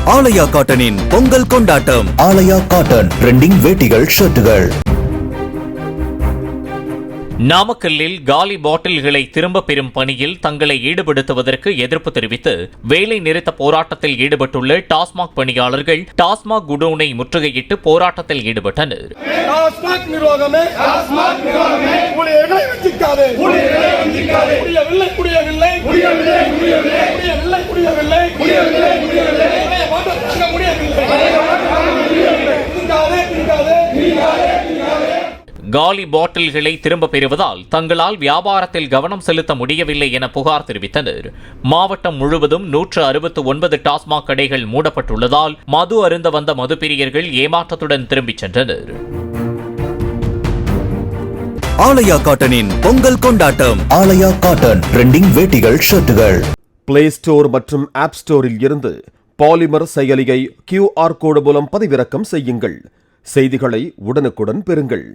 ஆலயா காட்டனின் பொங்கல் கொண்டாட்டம். ஆலயா cotton trending வேட்டிகள், ஷர்ட்டுகள். நாமக்கல்லில் காலி பாட்டில்களை திரும்ப பெறும் பணியில் தங்களை ஈடுபடுத்துவதற்கு எதிர்ப்பு தெரிவித்து வேலை நிறுத்த போராட்டத்தில் ஈடுபட்டுள்ள டாஸ்மாக் பணியாளர்கள் டாஸ்மாக் குடோனை முற்றுகையிட்டு போராட்டத்தில் ஈடுபட்டனர். காலி பாட்டில்களை திரும்ப பெறுவதால் தங்களால் வியாபாரத்தில் கவனம் செலுத்த முடியவில்லை என புகார் தெரிவித்தனர். மாவட்டம் முழுவதும் 169 டாஸ்மாக் கடைகள் மூடப்பட்டுள்ளதால் மது அருந்த வந்த மதுப்பிரியர்கள் ஏமாற்றத்துடன் திரும்பிச் சென்றனர். ஆலயா காட்டனின் பொங்கல் கொண்டாட்டம். ஆலயா காட்டன் ட்ரெண்டிங் வேட்டிகள், ஷர்ட்டுகள். பிளே ஸ்டோர் மற்றும் ஆப் ஸ்டோரில் இருந்து பாலிமர் செயலியை QR கோடு மூலம் பதிவிறக்கம் செய்யுங்கள். செய்திகளை உடனுக்குடன் பெறுங்கள்.